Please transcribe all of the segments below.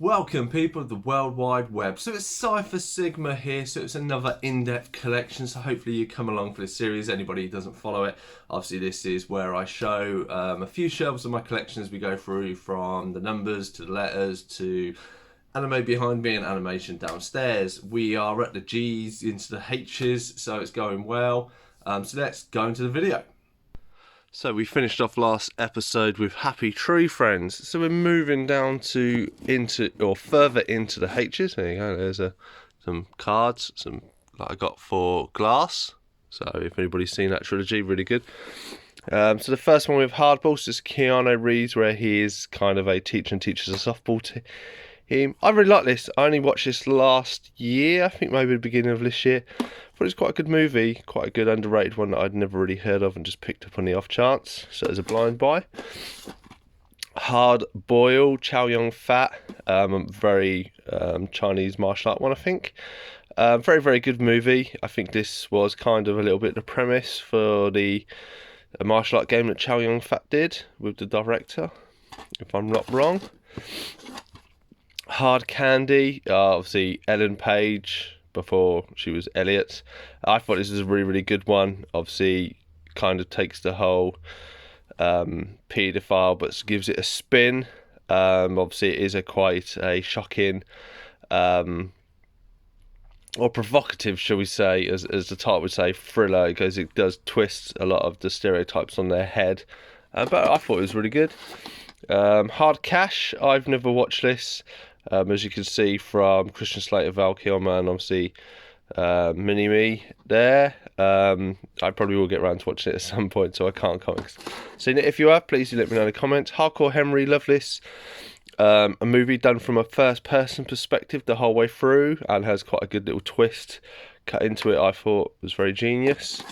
Welcome, people of the World Wide Web. So it's Cypher Sigma here, so it's another in-depth collection, so hopefully you come along for this series. Anybody who doesn't follow it, obviously this is where I show a few shelves of my collection as we go through, from the numbers to the letters to anime behind me and animation downstairs. We are at the G's into the H's, so it's going well. So let's go into the video. So we finished off last episode with Happy Tree Friends. So we're moving down further into the H's. There you go. There's some cards, that I got for Glass. So if anybody's seen that trilogy, really good. So the first one with Hardball, so it's Keanu Reeves, where he is kind of a teacher and teaches a softball team. I really like this. I only watched this last year, I think maybe the beginning of this year. But it's quite a good movie, quite a good underrated one that I'd never really heard of and just picked up on the off chance. So it's a blind buy. Hard Boil, Chow Yun Fat, very Chinese martial art one, I think. Very, very good movie. I think this was kind of a little bit the premise for the martial art game that Chow Yun Fat did with the director, if I'm not wrong. Hard Candy, obviously Ellen Page before she was Elliot. I thought this was a really, really good one. Obviously kind of takes the whole paedophile but gives it a spin. Obviously it is quite a shocking or provocative, shall we say, as the title would say, thriller, because it does twist a lot of the stereotypes on their head. But I thought it was really good. Hard Cash, I've never watched this. As you can see from Christian Slater, Val Kilmer, and obviously Mini-Me there. I probably will get around to watching it at some point, so I can't comment. Seen it? If you have, please do let me know in the comments. Hardcore Henry, love this. A movie done from a first-person perspective the whole way through, and has quite a good little twist cut into it. I thought was very genius.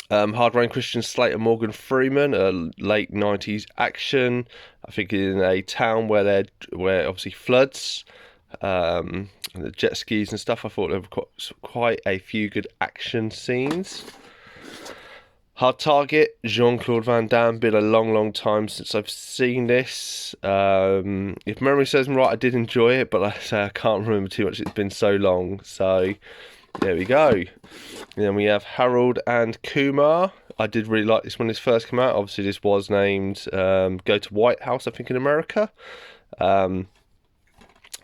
Hard Rain, Christian Slater, Morgan Freeman, a late 90s action. I think in a town where obviously floods, and the jet skis and stuff. I thought there were quite a few good action scenes. Hard Target, Jean-Claude Van Damme. Been a long, long time since I've seen this. If memory serves me right, I did enjoy it, but like I say, I can't remember too much. It's been so long, so there we go. And then we have Harold and Kumar. I did really like this when this first came out. Obviously, this was named Go to White House, I think, in America. So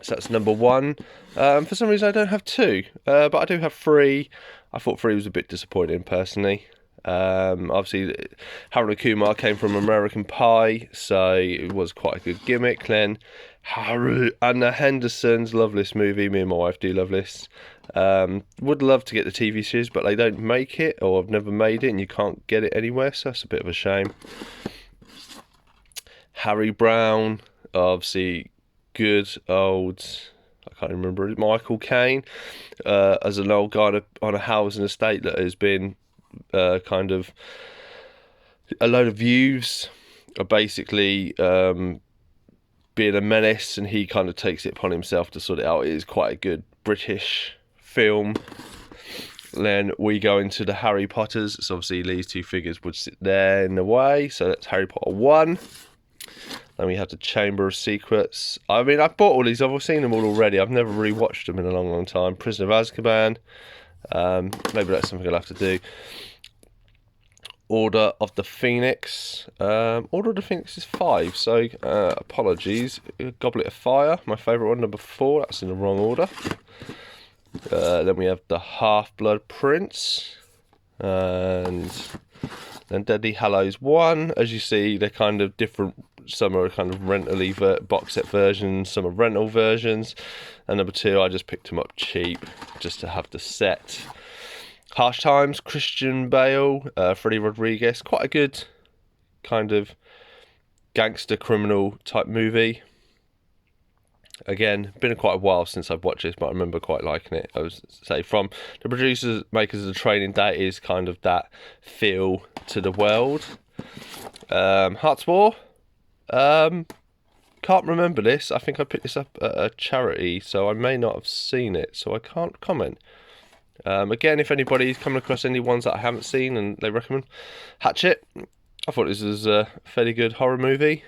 that's number one. For some reason, I don't have two, but I do have three. I thought three was a bit disappointing, personally. Obviously, Harold and Kumar came from American Pie, so it was quite a good gimmick. Then Harold and the Hendersons, love this movie. Me and my wife do love this. Would love to get the TV series, but they don't make it, or have never made it, and you can't get it anywhere, so that's a bit of a shame. Harry Brown, obviously good old, I can't remember it, Michael Caine, as an old guy on a housing estate that has been kind of a load of youths are basically being a menace, and he kind of takes it upon himself to sort it out. It is quite a good British film. Then we go into the Harry Potters. So obviously these two figures would sit there in the way, so that's Harry Potter 1. Then we have the Chamber of Secrets. I mean, I bought all these, I've seen them all already. I've never really watched them in a long, long time. Prisoner of Azkaban. Maybe that's something I'll have to do. Order of the Phoenix. Order of the Phoenix is 5, so apologies. Goblet of Fire, my favourite one, number 4. That's in the wrong order. Then we have the Half-Blood Prince. And then Deadly Hallows 1. As you see, they're kind of different. Some are kind of rental-y box set versions, some are rental versions. And number 2, I just picked them up cheap just to have the set. Harsh Times, Christian Bale, Freddy Rodriguez. Quite a good kind of gangster criminal type movie. Again, been quite a while since I've watched this, but I remember quite liking it. I would say from the producers, makers of the Training Day, is kind of that feel to the world. Hearts War. Can't remember this. I think I picked this up at a charity, so I may not have seen it, so I can't comment. Again, if anybody's coming across any ones that I haven't seen and they recommend, Hatchet. I thought this was a fairly good horror movie.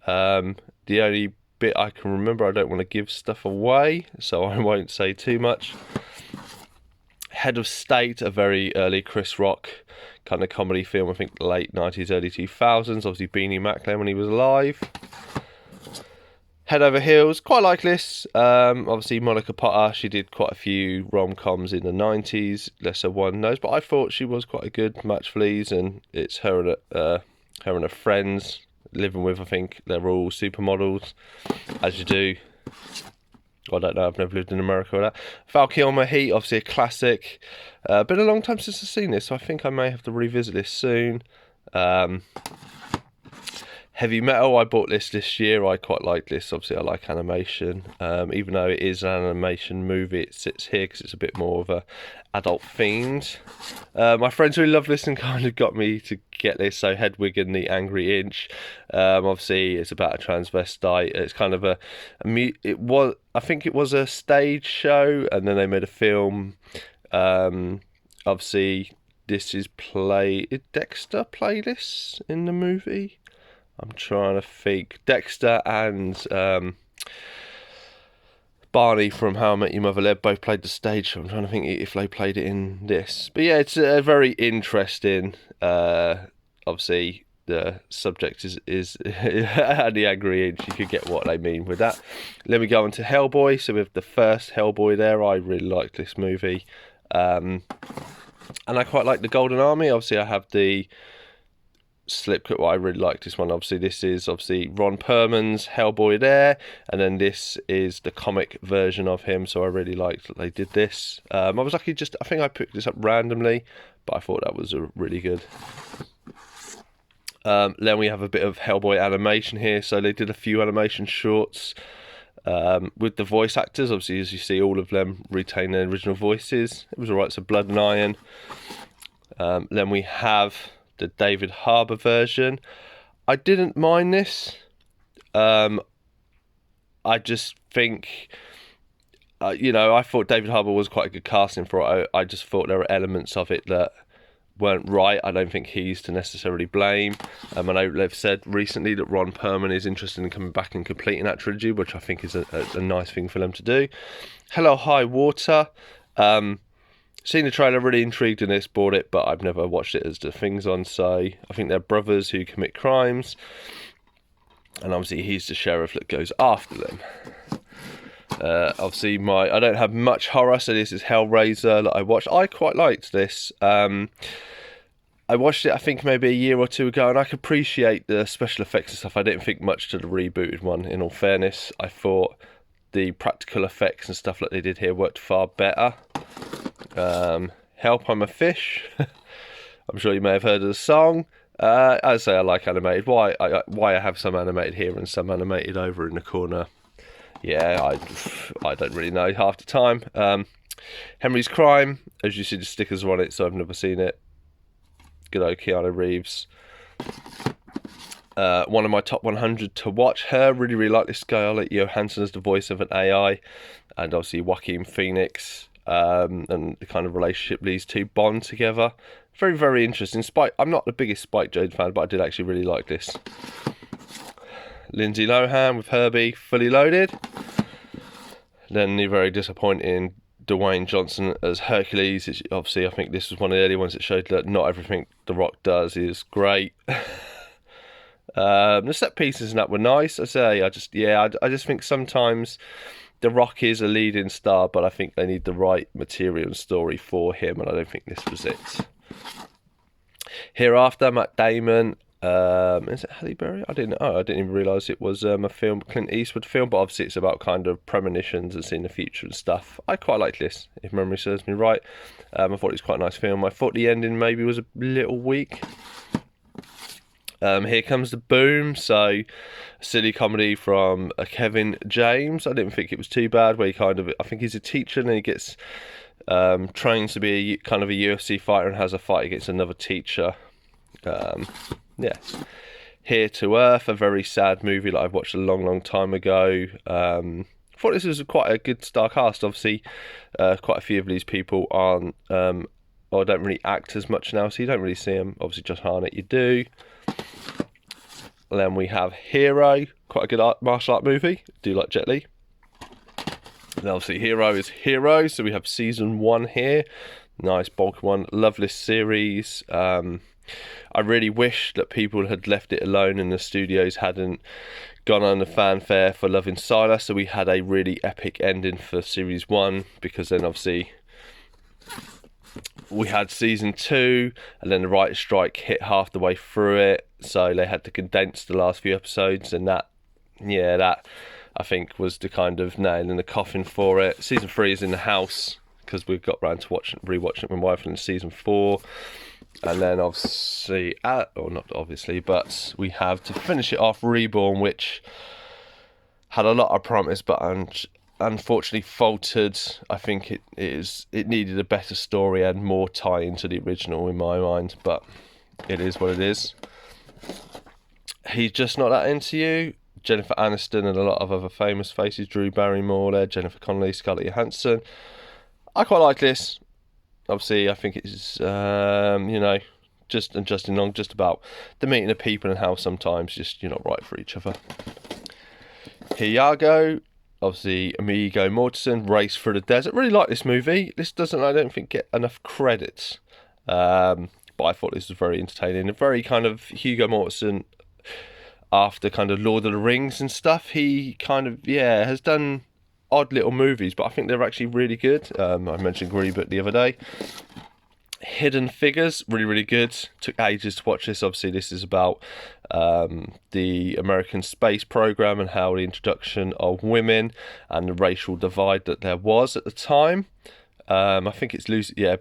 The only bit I can remember, I don't want to give stuff away, so I won't say too much. Head of State, a very early Chris Rock kind of comedy film, I think late 90s, early 2000s, obviously Beanie Macklin when he was alive. Head Over Heels, quite like this. Obviously Monica Potter, she did quite a few rom-coms in the 90s, lesser one knows, but I thought she was quite a good match for Leeds, and it's her and her friends living with, I think they're all supermodels, as you do. I don't know, I've never lived in America or that. Val Kilmer, Heat, obviously a classic. Been a long time since I've seen this, so I think I may have to revisit this soon. Heavy Metal, I bought this year. I quite like this. Obviously, I like animation. Even though it is an animation movie, it sits here because it's a bit more of a adult themed. My friends really love this and kind of got me to get this. So Hedwig and the Angry Inch. Obviously, it's about a transvestite. It's kind of I think it was a stage show, and then they made a film. Obviously, this is Did Dexter play this in the movie? I'm trying to think. Dexter and Barney from How I Met Your Mother both played the stage show. I'm trying to think if they played it in this. But yeah, it's a very interesting. Obviously, the subject is the Angry Inch. You could get what they mean with that. Then we go on to Hellboy. So with the first Hellboy there, I really liked this movie. And I quite like the Golden Army. Obviously, I have the slip cut. I really like this one. Obviously, this is Ron Perlman's Hellboy there, and then this is the comic version of him. So I really liked that they did this. I was lucky. I think I picked this up randomly, but I thought that was really good. Then we have a bit of Hellboy animation here. So they did a few animation shorts with the voice actors. Obviously, as you see, all of them retain their original voices. It was alright. So Blood and Iron. Then we have the David Harbour version. I didn't mind this. I just think, I thought David Harbour was quite a good casting for it. I just thought there were elements of it that weren't right. I don't think he's to necessarily blame. I know they've said recently that Ron Perlman is interested in coming back and completing that trilogy, which I think is a nice thing for them to do. Hello High Water. Seen the trailer, really intrigued in this, bought it, but I've never watched it as the things on. So I think they're brothers who commit crimes, and obviously he's the sheriff that goes after them. Obviously I don't have much horror, so this is Hellraiser that I watched. I quite liked this. I watched it, I think, maybe a year or two ago, and I could appreciate the special effects and stuff. I didn't think much to the rebooted one, in all fairness. I thought the practical effects and stuff that they did here worked far better. Help, I'm a Fish. I'm sure you may have heard of the song. As I say, I like animated. Why I have some animated here and some animated over in the corner, yeah, I don't really know half the time. Henry's Crime, as you see, the stickers are on it, so I've never seen it. Good old Keanu Reeves. One of my top 100 to watch. Her, really like this. Scarlett Johansson as the voice of an AI, and obviously Joaquin Phoenix. And the kind of relationship these two bond together. Very, very interesting. I'm not the biggest Spike Jonze fan, but I did actually really like this. Lindsay Lohan with Herbie, Fully Loaded. Then the very disappointing Dwayne Johnson as Hercules. Obviously, I think this was one of the early ones that showed that not everything The Rock does is great. The set pieces and that were nice. I just think sometimes The Rock is a leading star, but I think they need the right material and story for him, and I don't think this was it. Hereafter, Matt Damon. Is it Halle Berry? I didn't even realise it was a film, Clint Eastwood film, but obviously it's about kind of premonitions and seeing the future and stuff. I quite like this, if memory serves me right. I thought it was quite a nice film. I thought the ending maybe was a little weak. Here Comes the Boom, so a silly comedy from Kevin James. I didn't think it was too bad, where I think he's a teacher and he gets trained to be a UFC fighter and has a fight against another teacher. Here to Earth, a very sad movie that I've watched a long time ago. Thought this was quite a good star cast. Obviously, quite a few of these people aren't or don't really act as much now, so you don't really see them. Obviously, Josh Hartnett, you do. And then we have Hero, quite a good martial art movie. Do like Jet Li. And obviously Hero is Hero, so we have season 1 here. Nice bulk one, lovely series. I really wish that people had left it alone and the studios hadn't gone on the fanfare for Love in Silas, so we had a really epic ending for series 1, because then obviously we had season 2 and then the writer's strike hit half the way through it, so they had to condense the last few episodes, and that I think was the kind of nail in the coffin for it. Season 3 is in the house because we've got round to rewatching it with my wife in season 4. And then obviously, or not obviously, but we have to finish it off Reborn, which had a lot of promise, but unfortunately faltered. I think it needed a better story and more tie into the original in my mind, but it is what it is. He's Just Not That Into You. Jennifer Aniston and a lot of other famous faces. Drew Barrymore there, Jennifer Connelly, Scarlett Johansson. I quite like this. Obviously, I think it's, just Justin Long, just about the meeting of people and how sometimes just you're not right for each other. Iago, obviously, Amigo Mortensen, Race Through the Desert. Really like this movie. This doesn't, I don't think, get enough credit. But I thought this was very entertaining. A very kind of Hugo Mortensen, after kind of Lord of the Rings and stuff, he kind of, has done odd little movies, but I think they're actually really good. I mentioned Green Book the other day. Hidden Figures, really, really good. Took ages to watch this. Obviously, this is about the American space program and how the introduction of women and the racial divide that there was at the time. I think it's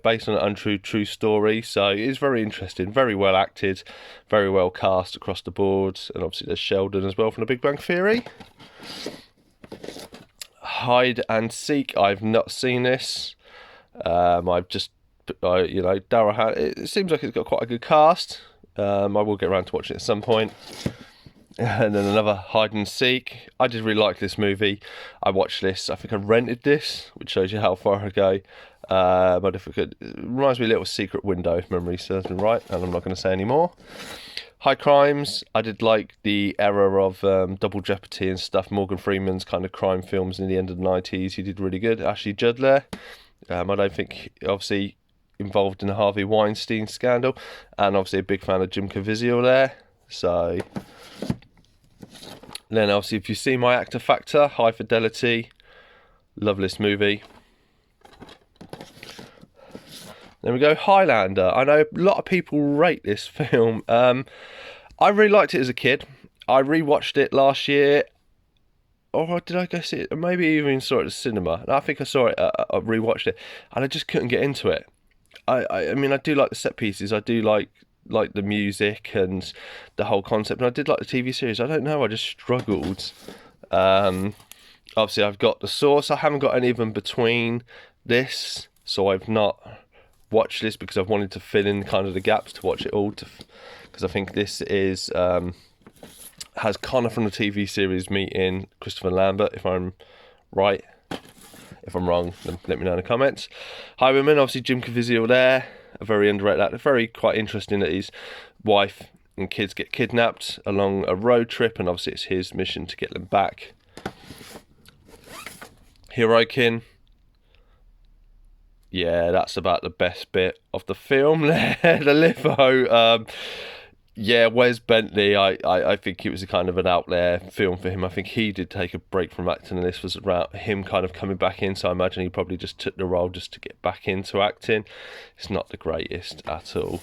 based on an true story, so it is very interesting, very well acted, very well cast across the board, and obviously there's Sheldon as well from The Big Bang Theory. Hide and Seek, I've not seen this. Daryl Hannah, it seems like it's got quite a good cast. I will get around to watching it at some point. And then another Hide and Seek. I did really like this movie. I watched this, I think I rented this, which shows you how far I go. But if we could, it reminds me a little Secret Window, if memory serves me right, and I'm not going to say any more. High Crimes, I did like the era of Double Jeopardy and stuff, Morgan Freeman's kind of crime films in the end of the 90s. He did really good. Ashley Judd there. I don't think, obviously, involved in the Harvey Weinstein scandal, and obviously a big fan of Jim Caviezel there. So then obviously, if you see My Actor Factor, High Fidelity, love this movie. Then we go Highlander. I know a lot of people rate this film. I really liked it as a kid. I rewatched it last year. Or did I go see it? Maybe even saw it at the cinema. And I think I saw it, I rewatched it, and I just couldn't get into it. I mean, I do like the set pieces. I do like the music and the whole concept. And I did like the TV series. I don't know, I just struggled. Obviously, I've got The Source. I haven't got any of them between this, so I've not watched this because I've wanted to fill in kind of the gaps to watch it all. Because I think this is has Connor from the TV series meeting Christopher Lambert, if I'm right. If I'm wrong, then let me know in the comments. Highwayman, obviously Jim Caviezel there, a very underrated actor. Very quite interesting that his wife and kids get kidnapped along a road trip, and obviously it's his mission to get them back. Hirokin. Yeah, that's about the best bit of the film there. The litho. Wes Bentley, I think it was a kind of an out there film for him. I think he did take a break from acting, and this was around him kind of coming back in, so I imagine he probably just took the role just to get back into acting. It's not the greatest at all.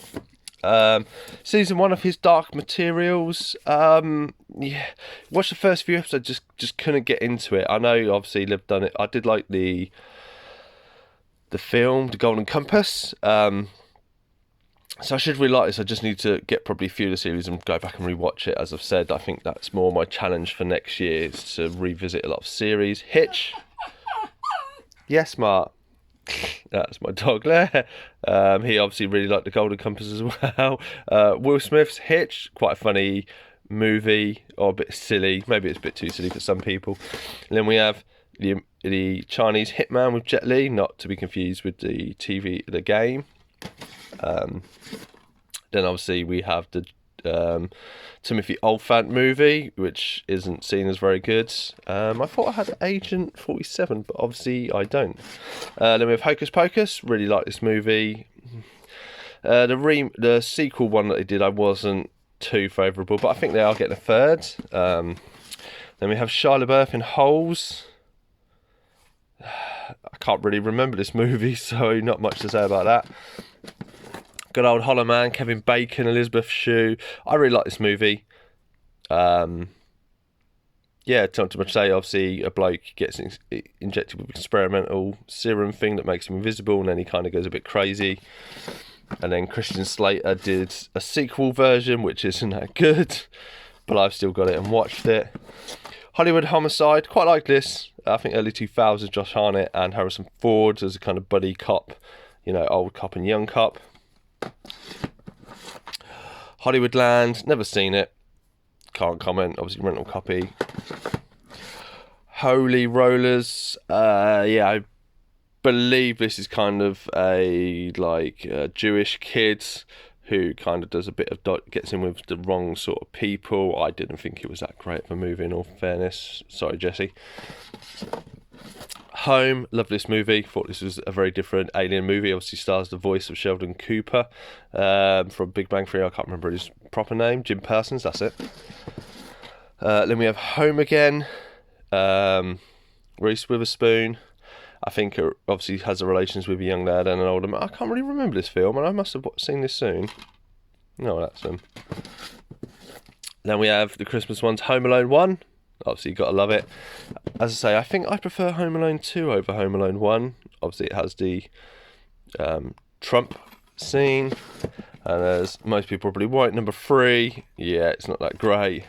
Season 1 of his Dark Materials. Watched the first few episodes, just couldn't get into it. I know obviously Liv done it. I did like the film, The Golden Compass. So I should really like this. I just need to get probably a few of the series and go back and rewatch it. As I've said, I think that's more my challenge for next year, is to revisit a lot of series. Hitch. Yes, Mark. That's my dog there. He obviously really liked The Golden Compass as well. Will Smith's Hitch, quite a funny movie, or a bit silly. Maybe it's a bit too silly for some people. And then we have the Chinese Hitman with Jet Li, not to be confused with the game. Then obviously we have the Timothy Olyphant movie, which isn't seen as very good. I thought I had Agent 47, but obviously I don't. Then we have Hocus Pocus. Really like this movie. The sequel one that they did, I wasn't too favourable, but I think they are getting a third. Then we have Shia LaBeouf in Holes. I can't really remember this movie, so not much to say about that. Good old Hollow Man, Kevin Bacon, Elizabeth Shue. I really like this movie. Yeah, not too much to say. Obviously, a bloke gets injected with an experimental serum thing that makes him invisible, and then he kind of goes a bit crazy. And then Christian Slater did a sequel version, which isn't that good, but I've still got it and watched it. Hollywood Homicide, quite like this. I think early 2000s, Josh Hartnett and Harrison Ford as a kind of buddy cop, old cop and young cop. Hollywoodland, never seen it, can't comment, obviously rental copy. Holy Rollers, I believe this is kind of a Jewish kid who kind of does a bit of gets in with the wrong sort of people. I didn't think it was that great of a movie, in all fairness. Sorry, Jesse. Home, love this movie. Thought this was a very different alien movie. Obviously stars the voice of Sheldon Cooper from Big Bang Theory. I can't remember his proper name. Jim Parsons, that's it. Then we have Home Again. Reese Witherspoon. I think it obviously has a relations with a young lad and an older man. I can't really remember this film, and I must have seen this soon. No, that's him. Then we have the Christmas ones, Home Alone 1. Obviously, you've got to love it. As I say, I think I prefer Home Alone 2 over Home Alone 1. Obviously, it has the Trump scene. And as most people probably won't, number 3, yeah, it's not that great.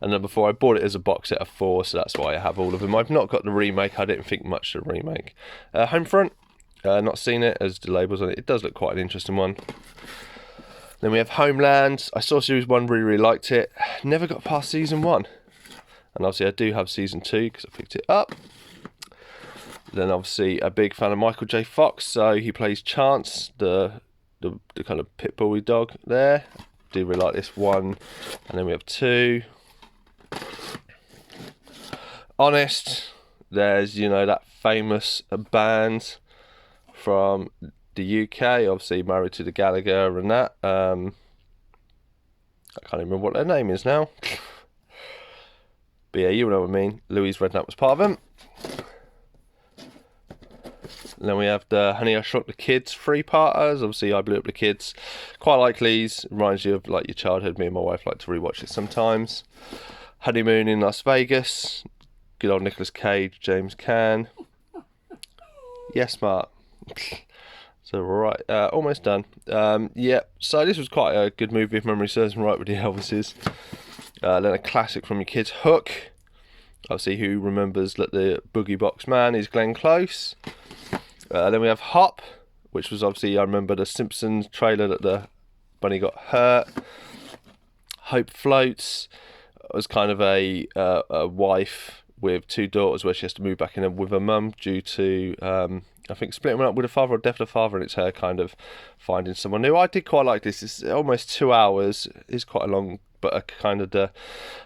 And number 4, I bought it as a box set of 4, so that's why I have all of them. I've not got the remake. I didn't think much of the remake. Homefront, not seen it, as the labels on it. It does look quite an interesting one. Then we have Homeland. I saw series 1, really liked it. Never got past season 1. And obviously I do have season 2 because I picked it up. Then obviously a big fan of Michael J. Fox, so he plays Chance, the kind of pit bully dog there. Do really like this one. And then we have 2. Honest, there's that famous band from the UK, obviously married to the Gallagher and that. I can't even remember what their name is now. But yeah, you know what I mean. Louise Redknapp was part of them. And then we have the Honey, I Shrunk the Kids 3-parters. Obviously, I Blew Up the Kids. Quite like these. Reminds you of your childhood. Me and my wife like to rewatch it sometimes. Honeymoon in Las Vegas. Good old Nicolas Cage, James Caan. Yes, Mark. So, right, almost done. Yeah, so this was quite a good movie, if memory serves me right, with the Elvises. Then a classic from your kids, Hook. Obviously, who remembers that the Boogie Box Man is Glenn Close. Then we have Hop, which was obviously, I remember the Simpsons trailer that the bunny got hurt. Hope Floats was kind of a wife with 2 daughters where she has to move back in with her mum due to, I think, splitting up with her father or death of the father, and it's her kind of finding someone new. I did quite like this. It's almost 2 hours. It's quite a long, but a kind of the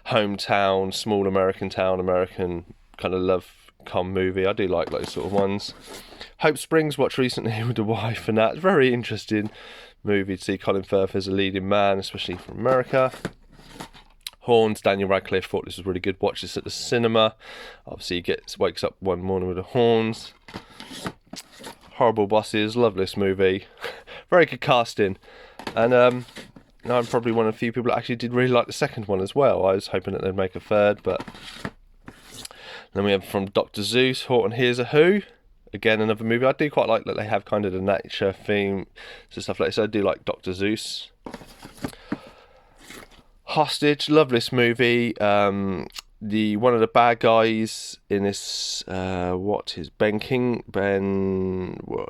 hometown, small American town, American kind of love com movie. I do like those sort of ones. Hope Springs, watched recently with the wife, and that's very interesting movie to see Colin Firth as a leading man, especially from America. Horns, Daniel Radcliffe, thought this was really good. Watched this at the cinema. Obviously, he wakes up one morning with the horns. Horrible Bosses, love this movie. Very good casting. And I'm probably one of the few people that actually did really like the second one as well. I was hoping that they'd make a third, but... Then we have from Dr. Zeus, Horton Hears a Who. Again, another movie. I do quite like that they have kind of the nature theme, so stuff like this. I do like Dr. Zeus. Hostage, love this movie. One of the bad guys in this, what is what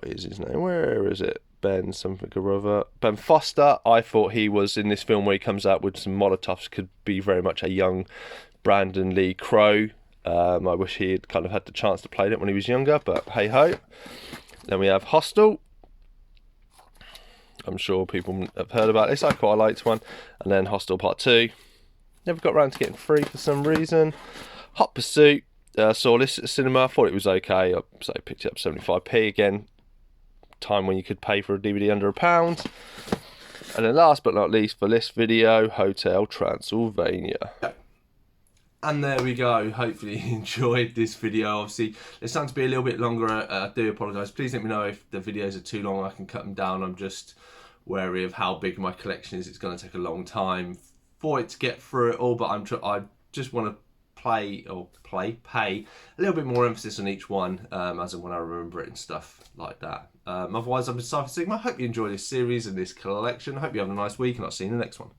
is his name? Where is it? Ben something or other. Ben Foster. I thought he was in this film where he comes out with some Molotovs, could be very much a young Brandon Lee Crowe. I wish he had kind of had the chance to play it when he was younger, but hey ho. Then we have Hostel. I'm sure people have heard about this. I quite liked one. And then Hostel Part 2. Never got around to getting free for some reason. Hot Pursuit. Saw this at the cinema. Thought it was okay. So I picked it up 75p again. Time when you could pay for a DVD under £1. And then last but not least for this video, Hotel Transylvania. And there we go. Hopefully you enjoyed this video. Obviously, it's starting to be a little bit longer. I do apologise. Please let me know if the videos are too long. I can cut them down. I'm just wary of how big my collection is. It's going to take a long time for it to get through it all. But I just want to pay a little bit more emphasis on each one as and when I remember it and stuff like that. Otherwise, I've been Cypher Sigma. I hope you enjoy this series and this collection. I hope you have a nice week, and I'll see you in the next one.